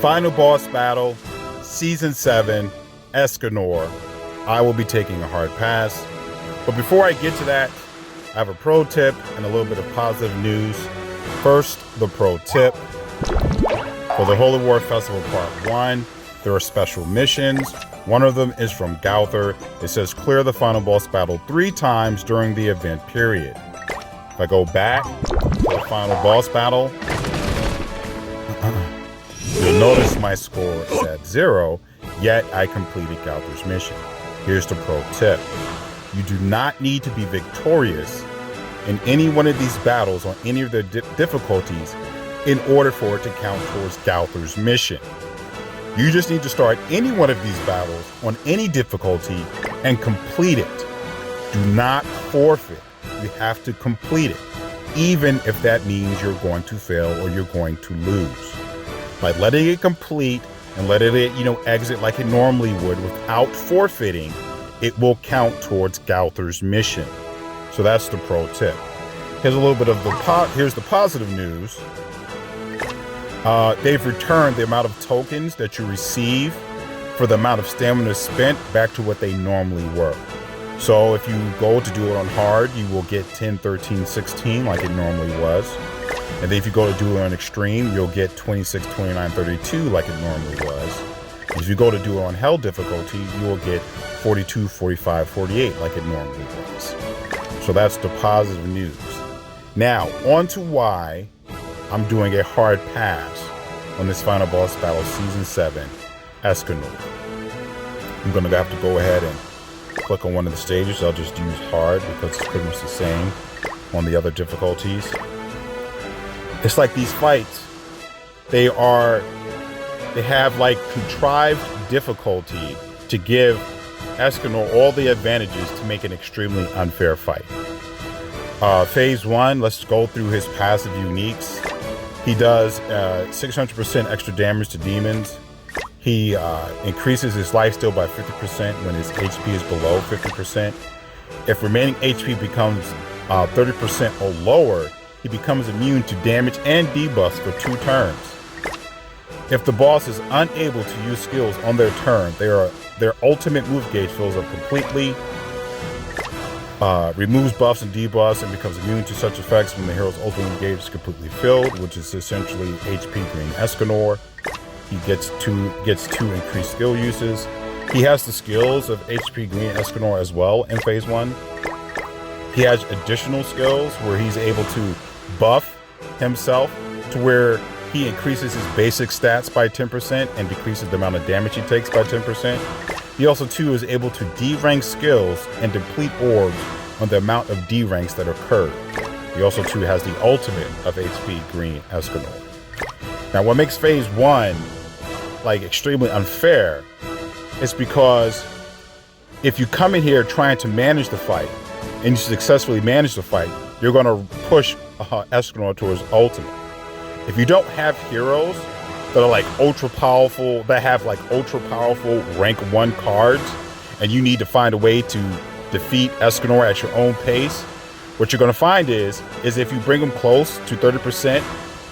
Final boss battle, Season 7, Escanor. I will be taking a hard pass. But before I get to that, I have a pro tip and a little bit of positive news. First, the pro tip. For the Holy War Festival Part 1, there are special missions. One of them is from Gowther. It says clear the final boss battle 3 times during the event period. If I go back to the final boss battle, you'll notice my score is at 0, yet I completed Gowther's mission. Here's the pro tip. You do not need to be victorious in any one of these battles on any of the difficulties in order for it to count towards Gowther's mission. You just need to start any one of these battles on any difficulty and complete it. Do not forfeit. You have to complete it, even if that means you're going to fail or you're going to lose. By letting it complete and letting it, exit like it normally would without forfeiting, it will count towards Gowther's mission. So that's the pro tip. Here's a little bit of here's the positive news. They've returned the amount of tokens that you receive for the amount of stamina spent back to what they normally were. So if you go to do it on hard, you will get 10, 13, 16 like it normally was. And then if you go to do it on extreme, you'll get 26, 29, 32 like it normally was. If you go to do it on hell difficulty, you will get 42, 45, 48 like it normally was. So that's the positive news. Now, on to why I'm doing a hard pass on this final boss battle, Season 7, Escanor. I'm going to have to go ahead and click on one of the stages. I'll just use hard because it's pretty much the same on the other difficulties. It's like these fights, they have like contrived difficulty to give Escanor all the advantages to make an extremely unfair fight. Phase 1, let's go through his passive uniques. He does 600% extra damage to demons. He increases his lifesteal by 50% when his HP is below 50%. If remaining HP becomes 30% or lower, he becomes immune to damage and debuffs for 2 turns. If the boss is unable to use skills on their turn, their ultimate move gauge fills up completely, removes buffs and debuffs, and becomes immune to such effects when the hero's ultimate move gauge is completely filled, which is essentially HP Green Escanor. He gets two increased skill uses. He has the skills of HP Green Escanor as well in Phase 1. He has additional skills where he's able to buff himself to where he increases his basic stats by 10% and decreases the amount of damage he takes by 10%. He also too is able to D-rank skills and deplete orbs on the amount of D-ranks that occur. He also too has the ultimate of HP Green Escanor. Now what makes Phase 1 like extremely unfair is because if you come in here trying to manage the fight and you successfully manage the fight, you're going to push Escanor towards ultimate. If you don't have heroes that are like ultra powerful, that have like ultra powerful rank 1 cards, and you need to find a way to defeat Escanor at your own pace, what you're going to find is if you bring him close to 30%,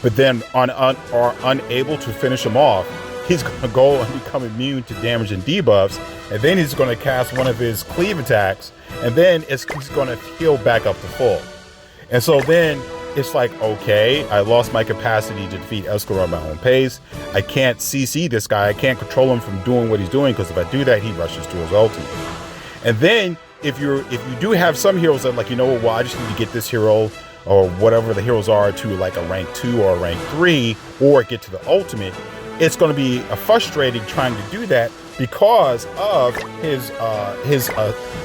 but then are unable to finish him off, he's going to go and become immune to damage and debuffs, and then he's going to cast one of his cleave attacks, and then he's going to heal back up to full. And so then it's like, okay, I lost my capacity to defeat Escanor at my own pace. I can't CC this guy. I can't control him from doing what he's doing, because if I do that, he rushes to his ultimate. And then if you do have some heroes that like, I just need to get this hero or whatever the heroes are to like a rank 2 or a rank 3 or get to the ultimate, it's going to be frustrating trying to do that because of his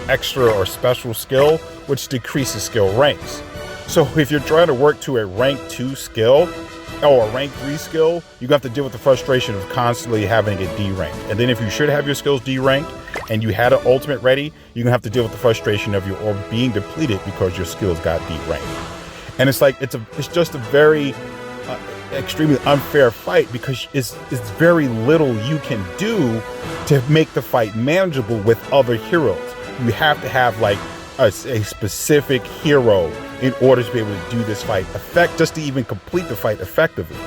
extra or special skill, which decreases skill ranks. So if you're trying to work to a rank 2 skill or a rank 3 skill, you have to deal with the frustration of constantly having it D-ranked. And then if you should have your skills D-ranked and you had an ultimate ready, you're gonna have to deal with the frustration of your orb being depleted because your skills got D-ranked. And it's like, it's just a very extremely unfair fight because it's very little you can do to make the fight manageable with other heroes. You have to have like a specific hero in order to be able to do this fight just to even complete the fight effectively.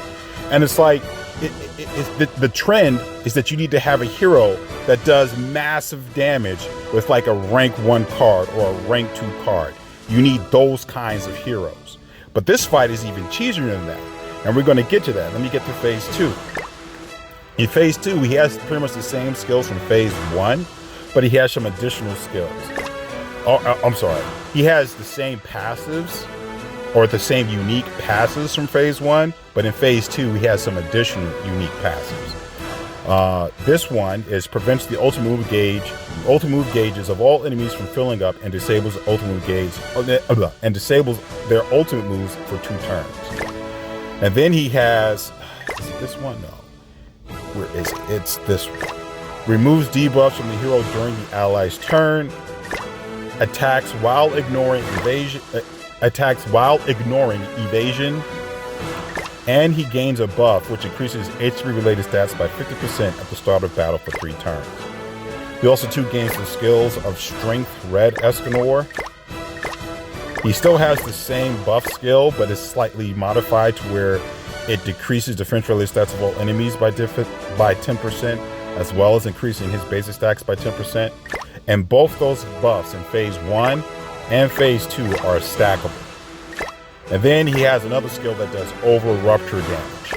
And it's like, the trend is that you need to have a hero that does massive damage with like a rank 1 card or a rank 2 card. You need those kinds of heroes. But this fight is even cheesier than that. And we're going to get to that. Let me get to phase 2. In phase 2, he has pretty much the same skills from phase 1, but he has some additional skills. I'm sorry. He has the same passives, or the same unique passives from phase 1, but in phase 2, he has some additional unique passives. This one is prevents the ultimate move gauges of all enemies from filling up and disables ultimate gauge and disables their ultimate moves for 2 turns. And then he has, is it this one? No. Where is it? It's this one. Removes debuffs from the hero during the ally's turn. Attacks while ignoring evasion. And he gains a buff which increases HP related stats by 50% at the start of battle for 3 turns. He also gains the skills of Strength Red Escanor. He still has the same buff skill, but is slightly modified to where it decreases defense related stats of all enemies by 10%, as well as increasing his basic stats by 10%. And both those buffs in phase 1 and phase 2 are stackable. And then he has another skill that does over rupture damage.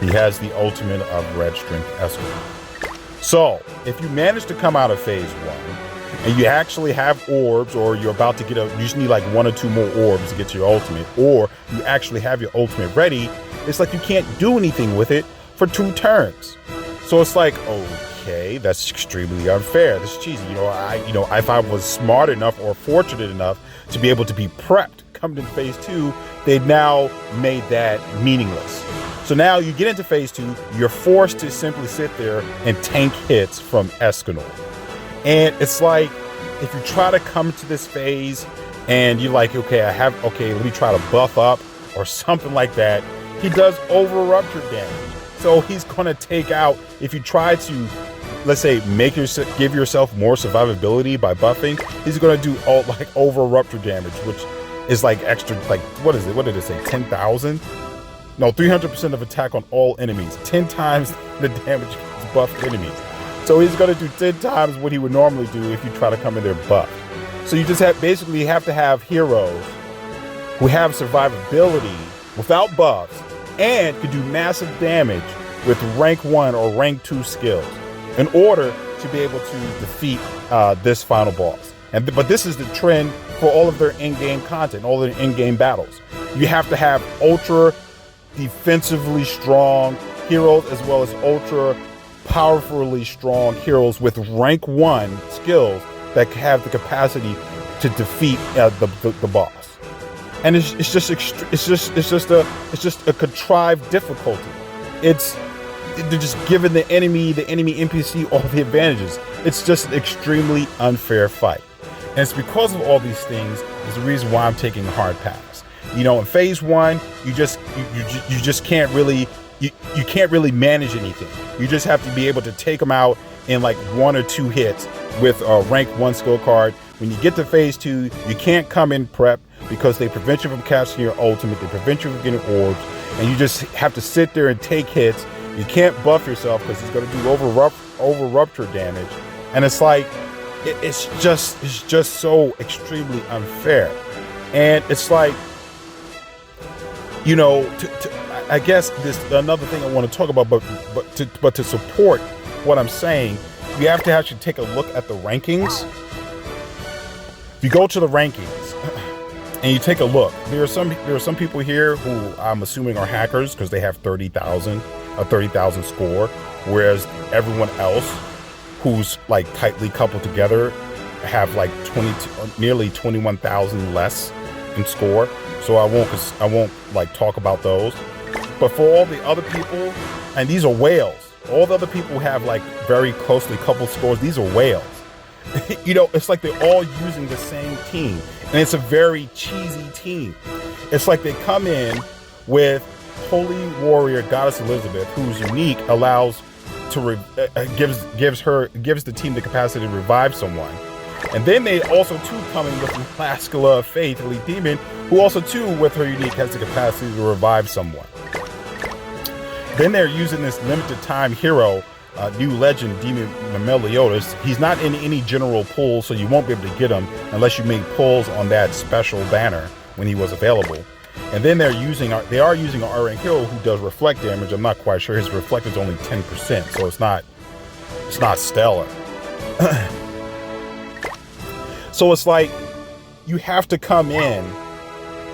He has the ultimate of Red Strength Escanor. So if you manage to come out of phase 1 and you actually have orbs, or you're about to get you just need like 1 or 2 more orbs to get to your ultimate, or you actually have your ultimate ready, it's like you can't do anything with it for 2 turns. So it's like, okay, that's extremely unfair. This is cheesy. If I was smart enough or fortunate enough to be able to be prepped coming into phase 2, they've now made that meaningless. So now you get into phase 2, you're forced to simply sit there and tank hits from Escanor. And it's like, if you try to come to this phase and you're like, okay, let me try to buff up or something like that, he does over rupture damage. So he's going to take out, if you try to, let's say, give yourself more survivability by buffing, he's going to do over rupture damage, which is like extra, like, what is it? What did it say? 10,000? No, 300% of attack on all enemies. 10 times the damage against buffed enemies. So he's going to do 10 times what he would normally do if you try to come in there buffed. So you just basically have to have heroes who have survivability without buffs and can do massive damage with rank 1 or rank 2 skills in order to be able to defeat this final boss. But this is the trend for all of their in-game content, all their in-game battles. You have to have ultra defensively strong heroes as well as ultra powerfully strong heroes with rank 1 skills that have the capacity to defeat the boss. And it's just a contrived difficulty. They're just giving the enemy NPC all the advantages. It's just an extremely unfair fight. And it's because of all these things is the reason why I'm taking a hard pass. In phase 1, you just can't really you can't really manage anything. You just have to be able to take them out in like 1 or 2 hits with a rank 1 skill card. When you get to phase 2, you can't come in prep because they prevent you from casting your ultimate, they prevent you from getting orbs, and you just have to sit there and take hits. You can't buff yourself because it's going to do over rupture damage, and it's like it's just so extremely unfair. And it's like, I guess this another thing I want to talk about, but to support what I'm saying, you have to actually take a look at the rankings. If you go to the rankings and you take a look, there are some people here who I'm assuming are hackers because they have 30,000 score, whereas everyone else who's like tightly coupled together have like nearly 21,000 less in score. So I won't like talk about those. But for all the other people, and these are whales, all the other people who have like very closely coupled scores, these are whales. It's like they're all using the same team, and it's a very cheesy team. It's like they come in with Holy Warrior Goddess Elizabeth, who's unique, allows to gives the team the capacity to revive someone. And then they also too come in with Laskala of Faith, Elite Demon, who also too with her unique has the capacity to revive someone. Then they're using this limited time hero, new legend, Demon Meliodas. He's not in any general pool, so you won't be able to get him unless you make pulls on that special banner when he was available. And then they are using an R-rank hero who does reflect damage. I'm not quite sure. His reflect is only 10%, so it's not stellar. So it's like you have to come in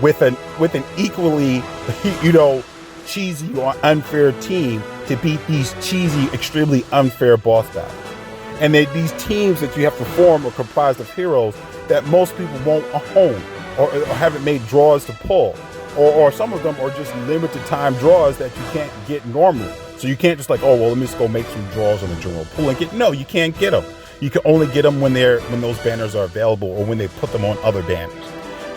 with an equally, cheesy or unfair team to beat these cheesy, extremely unfair boss battles. And these teams that you have to form are comprised of heroes that most people won't own or haven't made draws to pull. Or some of them are just limited time draws that you can't get normally. So you can't just like, oh, well, let me just go make some draws on the general pool and no, you can't get them. You can only get them when those banners are available or when they put them on other banners.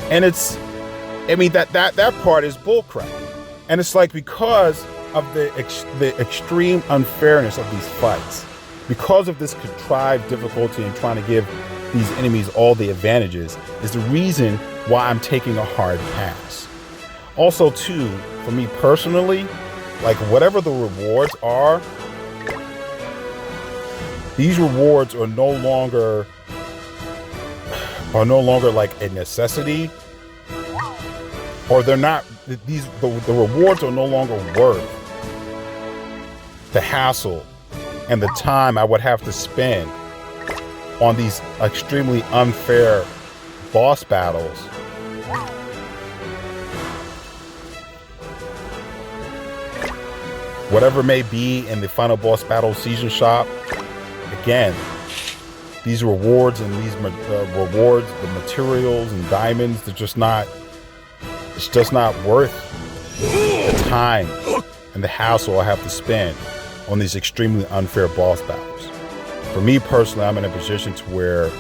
And that part is bullcrap. And it's like, because of the extreme unfairness of these fights, because of this contrived difficulty in trying to give these enemies all the advantages, is the reason why I'm taking a hard pass. Also, too, for me personally, like whatever the rewards are, these rewards are no longer like a necessity, or they're not. The rewards are no longer worth the hassle and the time I would have to spend on these extremely unfair boss battles. Whatever may be in the final boss battle season shop, again, these rewards and the materials and diamonds, it's just not worth the time and the hassle I have to spend on these extremely unfair boss battles. For me personally, I'm in a position to where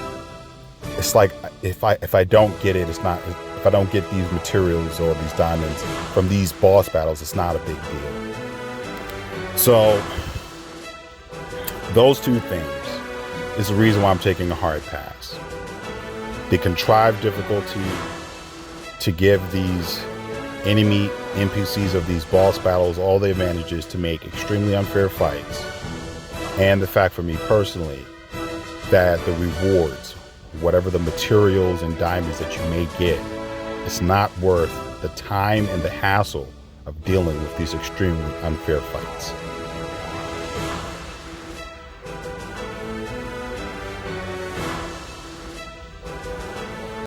it's like, if I don't get it, if I don't get these materials or these diamonds from these boss battles, it's not a big deal. So those two things is the reason why I'm taking a hard pass. The contrived difficulty to give these enemy NPCs of these boss battles all the advantages to make extremely unfair fights, and the fact for me personally that the rewards, whatever the materials and diamonds that you may get, it's not worth the time and the hassle of dealing with these extremely unfair fights.